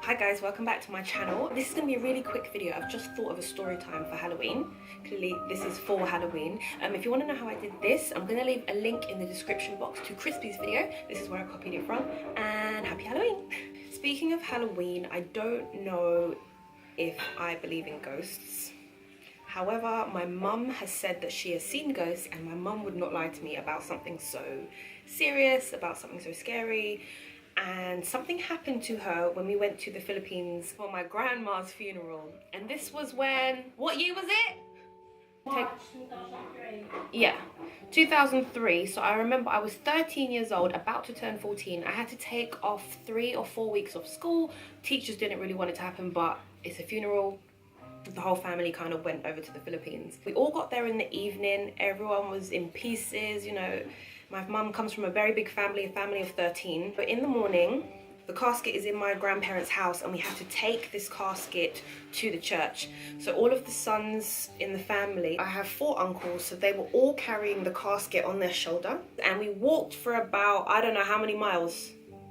Hi guys, welcome back to my channel. This is going to be a really quick video. I've just thought of a story time for Halloween. Clearly this is for Halloween. If you want to know how I did this, I'm going to leave a link in the description box to Chrisspy's video. This is where I copied it from. And happy Halloween. Speaking of Halloween, I don't know if I believe in ghosts. However, my mum has said that she has seen ghosts, and my mum would not lie to me about something so serious, about something so scary. And something happened to her when we went to the Philippines for my grandma's funeral. And this was when, what year was it? March 2003. Yeah, 2003. So I remember I was 13 years old, about to turn 14. I had to take off 3 or 4 weeks of school. Teachers didn't really want it to happen, but it's a funeral. The whole family kind of went over to the Philippines. We all got there in the evening. Everyone was in pieces, you know. My mum comes from a very big family, a family of 13. But in the morning, the casket is in my grandparents' house, and we have to take this casket to the church. So all of the sons in the family, I have 4 uncles, so they were all carrying the casket on their shoulder. And we walked for about, I don't know how many miles.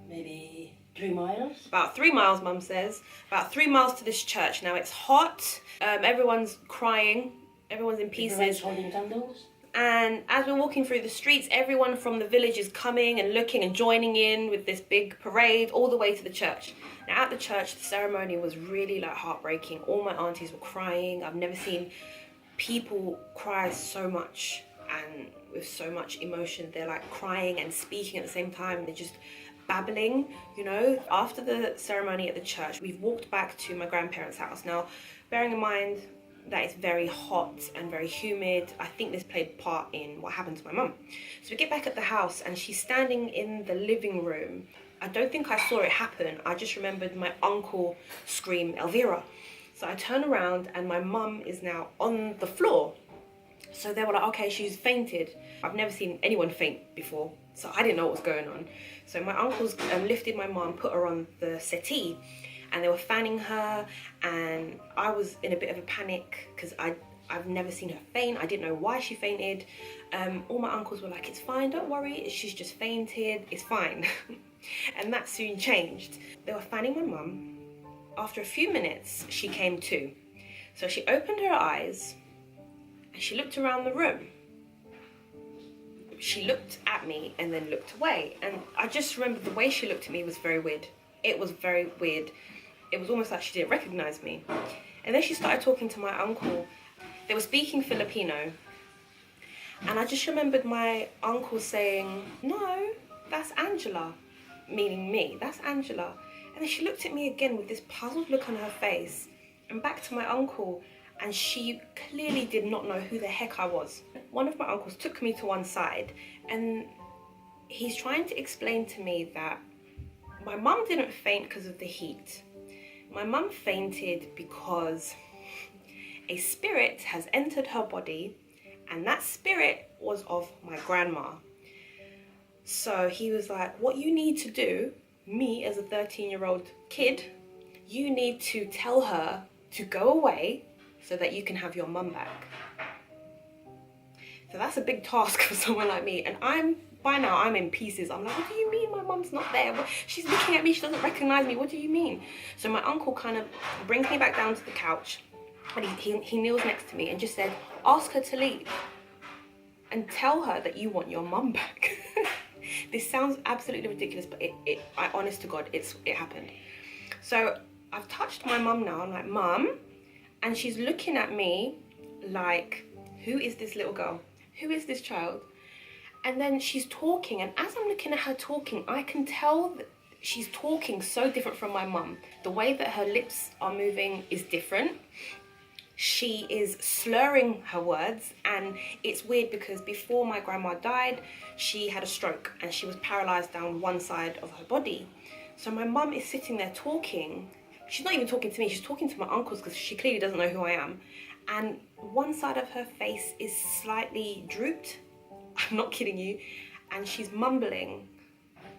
Maybe 3 miles. About 3 miles, mum says. About 3 miles to this church. Now it's hot, everyone's crying, everyone's in pieces. Everyone's holding candles. And as we're walking through the streets, everyone from the village is coming and looking and joining in with this big parade all the way to the church. Now at the church, the ceremony was really like heartbreaking. All my aunties were crying. I've never seen people cry so much and with so much emotion. They're like crying and speaking at the same time. They're just babbling, you know. After the ceremony at the church, we've walked back to my grandparents' house. Now, bearing in mind that it's very hot and very humid, I think this played part in what happened to my mum. So we get back at the house and she's standing in the living room. I don't think I saw it happen. I just remembered my uncle scream, "Elvira." So I turn around and my mum is now on the floor. So they were like, okay, she's fainted. I've never seen anyone faint before, so I didn't know what was going on. So my uncles lifted my mum, put her on the settee, and they were fanning her, and I was in a bit of a panic because I've never seen her faint. I didn't know why she fainted. All my uncles were like, it's fine, don't worry, she's just fainted, it's fine. And that soon changed. They were fanning my mum. After a few minutes, she came to. So she opened her eyes and she looked around the room. She looked at me and then looked away. And I just remember the way she looked at me was very weird. It was very weird. It was almost like she didn't recognize me. And then she started talking to my uncle. They were speaking Filipino. And I just remembered my uncle saying, "No, that's Angela," meaning me. That's Angela. And then she looked at me again with this puzzled look on her face. And back to my uncle. And she clearly did not know who the heck I was. One of my uncles took me to one side. And he's trying to explain to me that my mum didn't faint because of the heat. My mum fainted because a spirit has entered her body, and that spirit was of my grandma. So he was like, what you need to do, me as a 13-year-old kid, you need to tell her to go away so that you can have your mum back. So that's a big task for someone like me, and by now I'm in pieces. I'm like, what do you mean my mum's not there? She's looking at me, she doesn't recognize me, what do you mean? So my uncle kind of brings me back down to the couch, and he kneels next to me and just said, ask her to leave and tell her that you want your mum back. This sounds absolutely ridiculous, but I honest to God, it happened. So I've touched my mum now. I'm like, Mum, and she's looking at me like, who is this little girl? Who is this child? And then she's talking, and as I'm looking at her talking, I can tell that she's talking so different from my mum. The way that her lips are moving is different. She is slurring her words, and it's weird because before my grandma died, she had a stroke and she was paralyzed down one side of her body. So my mum is sitting there talking. She's not even talking to me, she's talking to my uncles because she clearly doesn't know who I am. And one side of her face is slightly drooped. I'm not kidding you. And she's mumbling.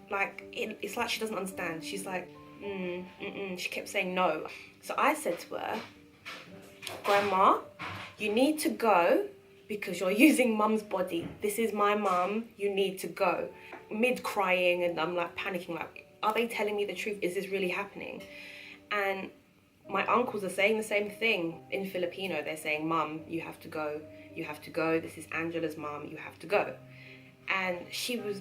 Like, it's like she doesn't understand. She's like, She kept saying no. So I said to her, Grandma, you need to go because you're using mum's body. This is my mum, you need to go. Mid crying, and I'm like panicking, like, are they telling me the truth? Is this really happening? And my uncles are saying the same thing in Filipino. They're saying, Mum, you have to go. You have to go. This is Angela's mum. You have to go. And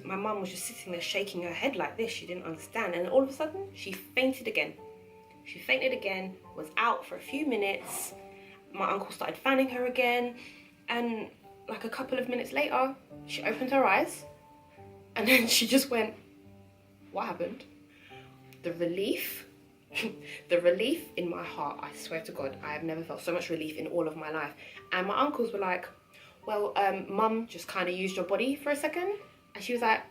my mum was just sitting there shaking her head like this. She didn't understand. And all of a sudden, she fainted again. She fainted again, was out for a few minutes. My uncle started fanning her again. And like a couple of minutes later, she opened her eyes. And then she just went, what happened? The relief in my heart, I swear to God, I have never felt so much relief in all of my life. And my uncles were like, well, Mum just kind of used your body for a second. And she was like,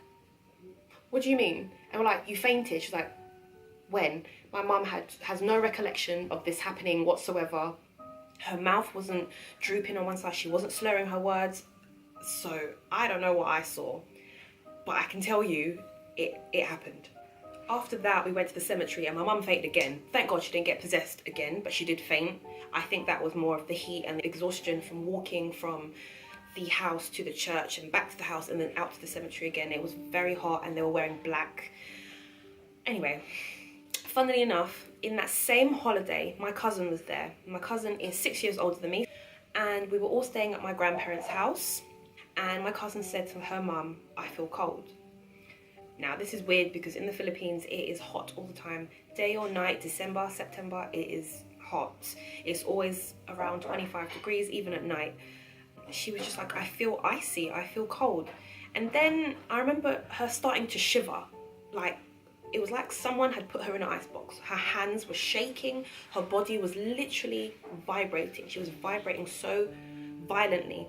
what do you mean? And we're like, you fainted. She's like, when? My mum has no recollection of this happening whatsoever. Her mouth wasn't drooping on one side. She wasn't slurring her words. So I don't know what I saw, but I can tell you it happened. After that, we went to the cemetery and my mum fainted again. Thank God she didn't get possessed again, but she did faint. I think that was more of the heat and the exhaustion from walking from the house to the church and back to the house and then out to the cemetery again. It was very hot and they were wearing black. Anyway, funnily enough, in that same holiday, my cousin was there. My cousin is 6 years older than me, and we were all staying at my grandparents' house, and my cousin said to her mum, I feel cold. Now, this is weird because in the Philippines, it is hot all the time. Day or night, December, September, it is hot. It's always around 25 degrees, even at night. She was just like, I feel icy, I feel cold. And then I remember her starting to shiver. Like, it was like someone had put her in an icebox. Her hands were shaking. Her body was literally vibrating. She was vibrating so violently.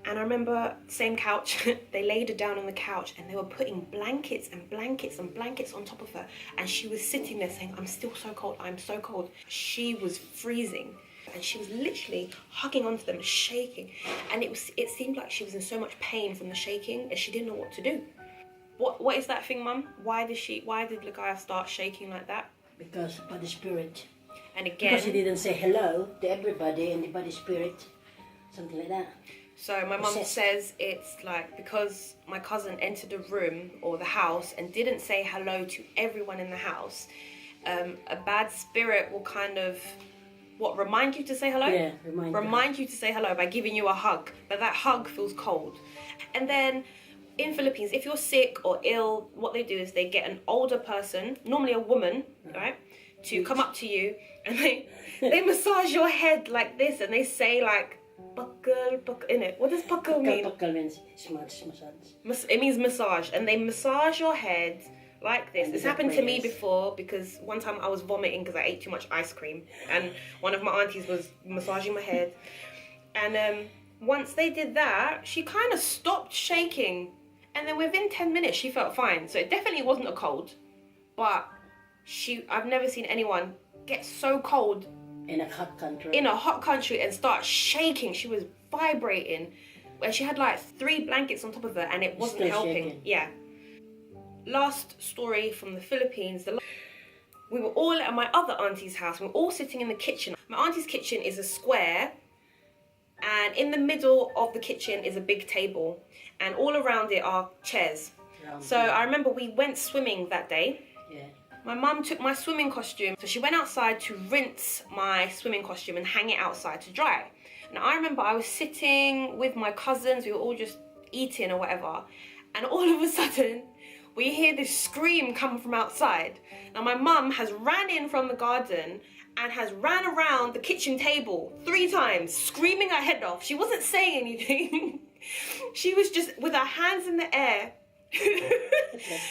And I remember, same couch, they laid her down on the couch and they were putting blankets and blankets and blankets on top of her. And she was sitting there saying, I'm still so cold, I'm so cold. She was freezing. And she was literally hugging onto them, shaking. And it seemed like she was in so much pain from the shaking and she didn't know what to do. What is that thing, Mum? Why did Ligaya start shaking like that? Because body spirit. And again, because he didn't say hello to everybody and the body spirit, something like that. So my mum says it's like because my cousin entered the room or the house and didn't say hello to everyone in the house, a bad spirit will kind of remind you to say hello? Yeah, remind you to say hello by giving you a hug, but that hug feels cold. And then in Philippines, if you're sick or ill, what they do is they get an older person, normally a woman, right, to come up to you and they massage your head like this and they say like, pakal, in it. What does pakal mean? Pakal means massage. It means massage, and they massage your head like this. This happened to me before because one time I was vomiting because I ate too much ice cream, and one of my aunties was massaging my head. And once they did that, she kind of stopped shaking, and then within 10 minutes she felt fine. So it definitely wasn't a cold, but I've never seen anyone get so cold in a hot country. In a hot country and start shaking. She was vibrating. And she had like 3 blankets on top of her and it wasn't helping. Shaking. Yeah. Last story from the Philippines. We were all at my other auntie's house. We were all sitting in the kitchen. My auntie's kitchen is a square, and in the middle of the kitchen is a big table, and all around it are chairs. So I remember we went swimming that day. Yeah. My mum took my swimming costume, so she went outside to rinse my swimming costume and hang it outside to dry. And I remember I was sitting with my cousins, we were all just eating or whatever, and all of a sudden, we hear this scream come from outside. Now my mum has ran in from the garden and has ran around the kitchen table 3 times, screaming her head off. She wasn't saying anything. She was just with her hands in the air,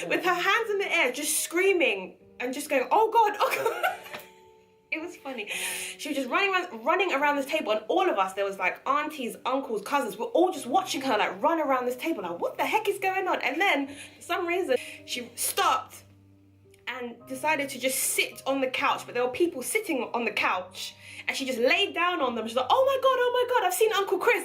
with her hands in the air, just screaming and just going, oh God, oh God. It was funny. She was just running around this table, and all of us, there was like aunties, uncles, cousins, we're all just watching her like run around this table, like what the heck is going on? And then for some reason she stopped and decided to just sit on the couch, but there were people sitting on the couch, and she just laid down on them. She's like, oh my God, I've seen Uncle Chris.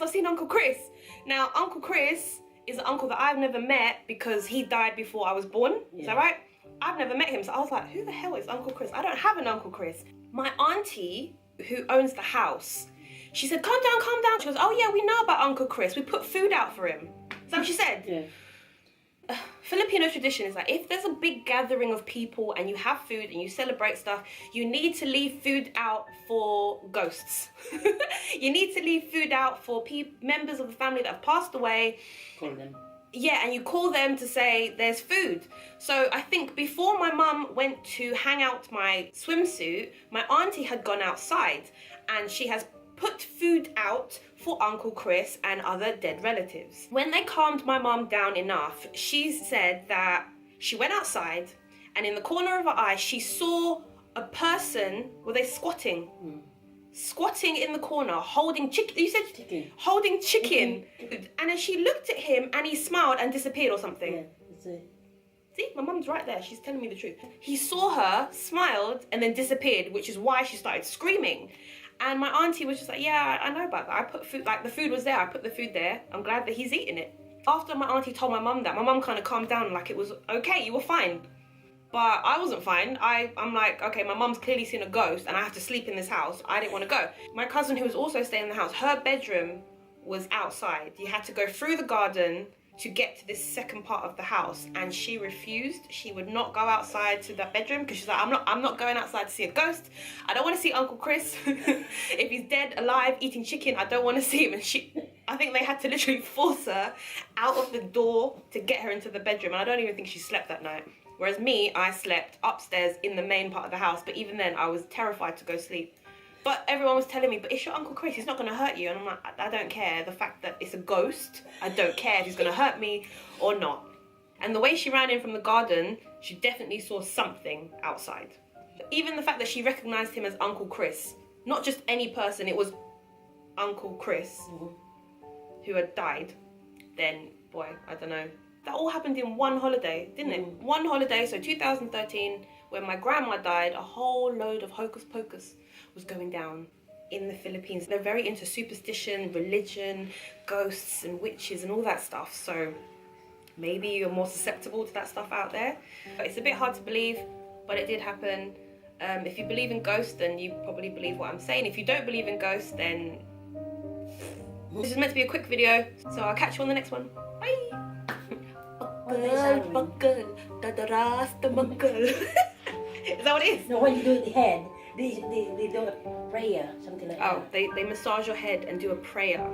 Now Uncle Chris is an uncle that I've never met because he died before I was born. Yeah. Is that right? I've never met him, so I was like, who the hell is Uncle Chris? I don't have an Uncle Chris. My auntie, who owns the house, she said, calm down. She goes, oh yeah, we know about Uncle Chris. We put food out for him. Is that what she said? Yeah. Filipino tradition is that if there's a big gathering of people and you have food and you celebrate stuff, you need to leave food out for ghosts. You need to leave food out for members of the family that have passed away. Call them. Yeah, and you call them to say there's food. So I think before my mum went to hang out my swimsuit, my auntie had gone outside and she has put food out for Uncle Chris and other dead relatives. When they calmed my mum down enough, she said that she went outside and in the corner of her eye, she saw a person, were they squatting? Squatting in the corner, holding chicken. You said Chicken. holding chicken. And then she looked at him and he smiled and disappeared or something. Yeah, it's a... See, my mum's right there. She's telling me the truth. He saw her, smiled, and then disappeared, which is why she started screaming. And my auntie was just like, yeah, I know about that. I put food, like the food was there. I put the food there. I'm glad that he's eating it. After my auntie told my mum that, my mum kind of calmed down, like it was okay, you were fine. But I wasn't fine. I'm like, okay, my mum's clearly seen a ghost and I have to sleep in this house. I didn't want to go. My cousin, who was also staying in the house, her bedroom was outside. You had to go through the garden to get to this second part of the house, and she refused. She would not go outside to that bedroom because she's like, I'm not going outside to see a ghost. I don't want to see Uncle Chris. If he's dead, alive, eating chicken, I don't want to see him. And I think they had to literally force her out of the door to get her into the bedroom, and I don't even think she slept that night. Whereas me, I slept upstairs in the main part of the house, but even then I was terrified to go sleep. But everyone was telling me, but it's your Uncle Chris, he's not going to hurt you. And I'm like, I don't care. The fact that it's a ghost, I don't care if he's going to hurt me or not. And the way she ran in from the garden, she definitely saw something outside. Even the fact that she recognised him as Uncle Chris, not just any person, it was Uncle Chris who had died. Then, boy, I don't know. That all happened in one holiday, didn't it? One holiday, so 2013, when my grandma died, a whole load of hocus pocus was going down in the Philippines. They're very into superstition, religion, ghosts and witches and all that stuff. So maybe you're more susceptible to that stuff out there. But it's a bit hard to believe, but it did happen. If you believe in ghosts, then you probably believe what I'm saying. If you don't believe in ghosts, then this is meant to be a quick video. So I'll catch you on the next one. Bye. Buckle, da-da-rasta buckle. Is that what it is? No, when you do the head, they do a prayer, something like that. Oh, they massage your head and do a prayer.